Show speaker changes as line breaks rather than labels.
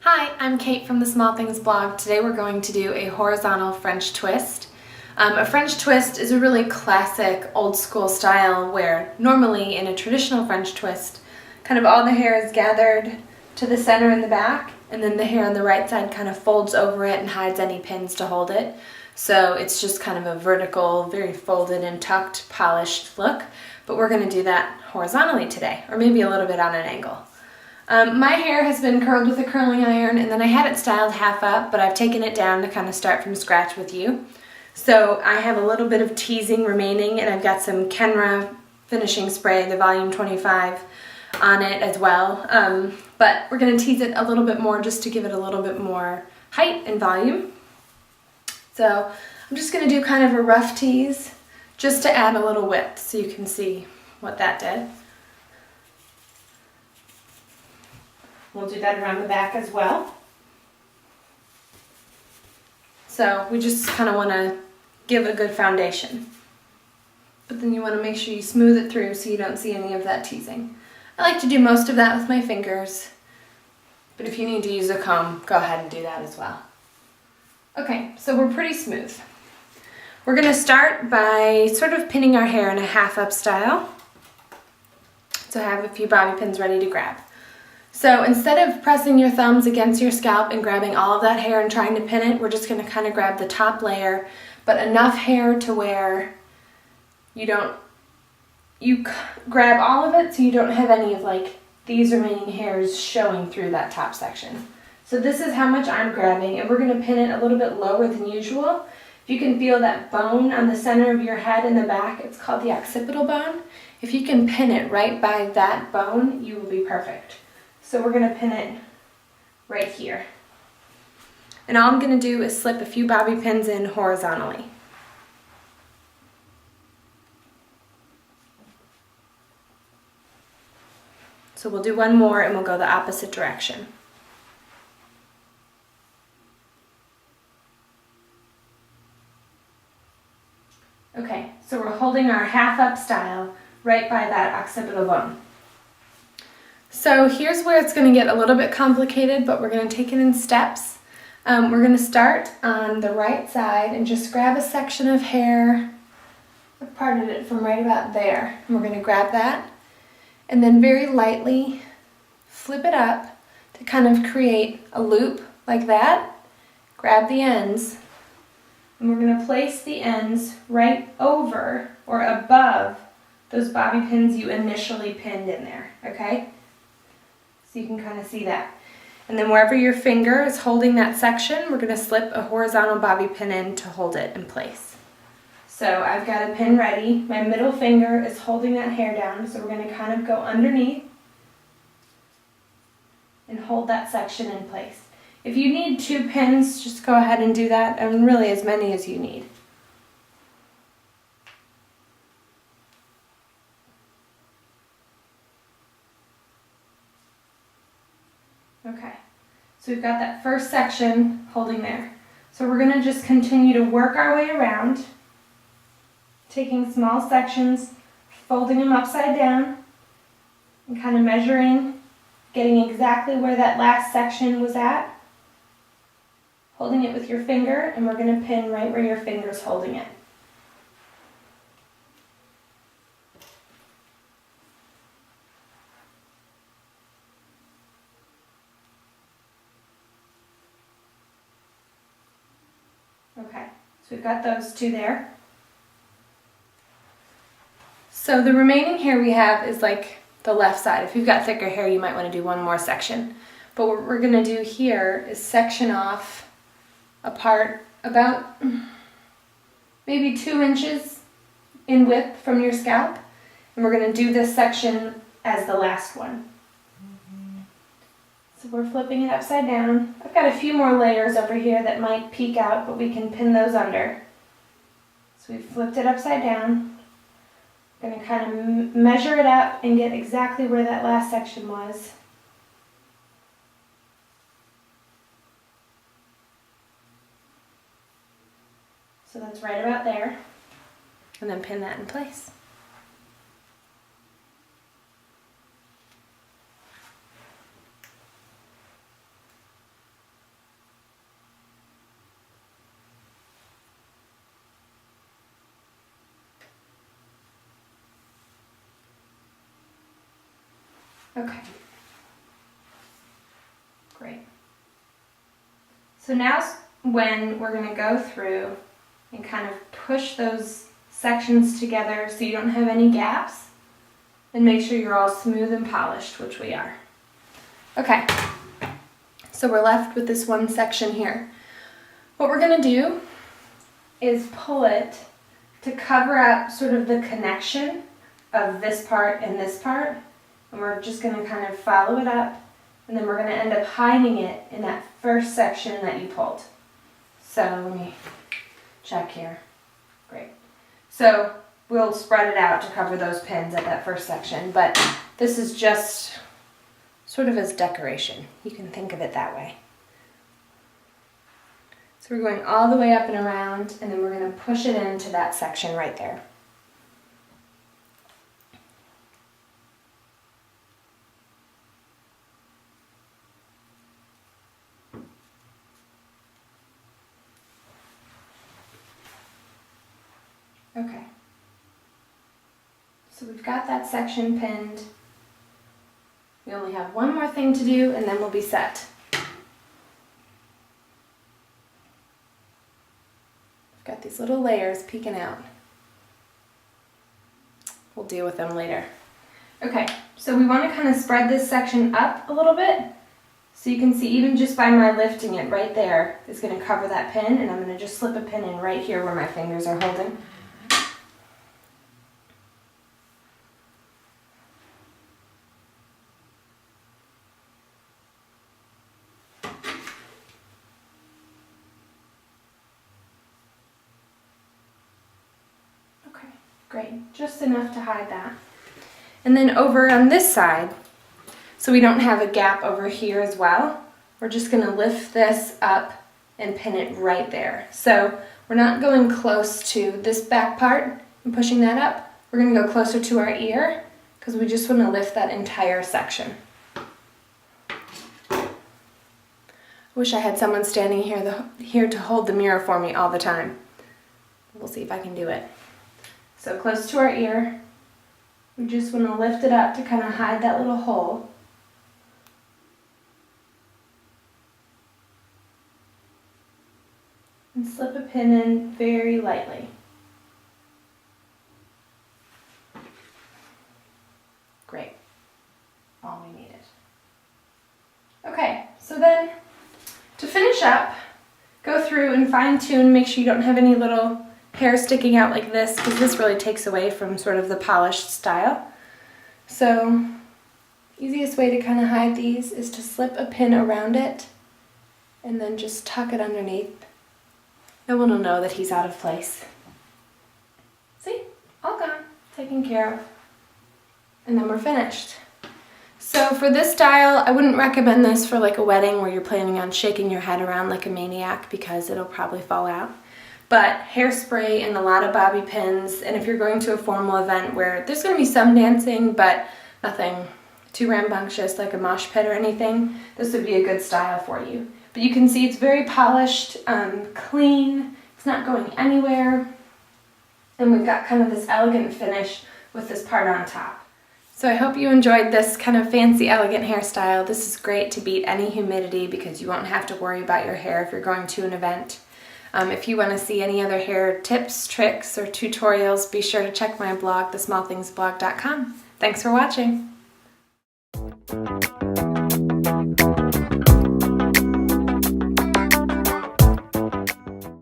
Hi, I'm Kate from the Small Things blog. Today we're going to do a horizontal French twist. A French twist is a really classic old school style where normally in a traditional French twist, kind of all the hair is gathered to the center in the back, and then the hair on the right side kind of folds over it and hides any pins to hold it. So it's just kind of a vertical, very folded and tucked, polished look. But we're going to do that horizontally today, or maybe a little bit on an angle. My hair has been curled with a curling iron, and then I had it styled half up, but I've taken it down to kind of start from scratch with you. So I have a little bit of teasing remaining, and I've got some Kenra finishing spray, the volume 25, on it as well. But we're going to tease it a little bit more just to give it a little bit more height and volume. So I'm just going to do kind of a rough tease just to add a little width so you can see what that did. We'll do that around the back as well. So we just kind of want to give a good foundation. But then you want to make sure you smooth it through so you don't see any of that teasing. I like to do most of that with my fingers, but if you need to use a comb, go ahead and do that as well. Okay, so we're pretty smooth. We're going to start by sort of pinning our hair in a half up style. So I have a few bobby pins ready to grab. So instead of pressing your thumbs against your scalp and grabbing all of that hair and trying to pin it, we're just going to kind of grab the top layer, but enough hair to where you grab all of it so you don't have any of like these remaining hairs showing through that top section. So this is how much I'm grabbing, and we're going to pin it a little bit lower than usual. If you can feel that bone on the center of your head in the back, it's called the occipital bone. If you can pin it right by that bone, you will be perfect. So we're going to pin it right here. And all I'm going to do is slip a few bobby pins in horizontally. So we'll do one more and we'll go the opposite direction. Okay, so we're holding our half up style right by that occipital bone. So here's where it's going to get a little bit complicated, but we're going to take it in steps. We're going to start on the right side and just grab a section of hair. I've parted it from right about there. And we're going to grab that and then very lightly flip it up to kind of create a loop like that. Grab the ends, and we're going to place the ends right over or above those bobby pins you initially pinned in there, okay? So you can kind of see that. And then wherever your finger is holding that section, we're going to slip a horizontal bobby pin in to hold it in place. So I've got a pin ready. My middle finger is holding that hair down, so we're going to kind of go underneath and hold that section in place. If you need 2 pins, just go ahead and do that, and really as many as you need. Okay, so we've got that first section holding there. So we're going to just continue to work our way around, taking small sections, folding them upside down, and kind of measuring, getting exactly where that last section was at, holding it with your finger, and we're going to pin right where your finger's holding it. Okay, so we've got those 2 there. So the remaining hair we have is like the left side. If you've got thicker hair, you might want to do one more section. But what we're going to do here is section off a part about maybe 2 inches in width from your scalp. And we're going to do this section as the last one. So we're flipping it upside down. I've got a few more layers over here that might peek out, but we can pin those under. So we've flipped it upside down. I'm going to kind of measure it up and get exactly where that last section was. So that's right about there. And then pin that in place. Okay. Great. So now's when we're going to go through and kind of push those sections together so you don't have any gaps, and make sure you're all smooth and polished, which we are. Okay, so we're left with this one section here. What we're going to do is pull it to cover up sort of the connection of this part and this part, and we're just going to kind of follow it up, and then we're going to end up hiding it in that first section that you pulled. So let me check here. Great. So we'll spread it out to cover those pins at that first section, but this is just sort of as decoration. You can think of it that way. So we're going all the way up and around, and then we're going to push it into that section right there. Okay. So we've got that section pinned. We only have one more thing to do, and then we'll be set. I've got these little layers peeking out. We'll deal with them later. Okay, so we want to kind of spread this section up a little bit. So you can see even just by my lifting it right there is going to cover that pin, and I'm going to just slip a pin in right here where my fingers are holding. Great, just enough to hide that. And then over on this side, so we don't have a gap over here as well, we're just going to lift this up and pin it right there. So we're not going close to this back part and pushing that up. We're going to go closer to our ear because we just want to lift that entire section. I wish I had someone standing here to hold the mirror for me all the time. We'll see if I can do it. So close to our ear, we just want to lift it up to kind of hide that little hole. And slip a pin in very lightly. Great. All we needed. Okay, so then to finish up, go through and fine tune, make sure you don't have any little hair sticking out like this, because this really takes away from sort of the polished style. So easiest way to kind of hide these is to slip a pin around it and then just tuck it underneath. No one will know that he's out of place. See? All gone. Taken care of. And then we're finished. So for this style, I wouldn't recommend this for like a wedding where you're planning on shaking your head around like a maniac because it'll probably fall out. But hairspray and a lot of bobby pins, and if you're going to a formal event where there's going to be some dancing, but nothing too rambunctious like a mosh pit or anything, this would be a good style for you. But you can see it's very polished, clean, it's not going anywhere, and we've got kind of this elegant finish with this part on top. So I hope you enjoyed this kind of fancy, elegant hairstyle. This is great to beat any humidity because you won't have to worry about your hair if you're going to an event. If you want to see any other hair tips, tricks, or tutorials, be sure to check my blog, thesmallthingsblog.com. Thanks for watching.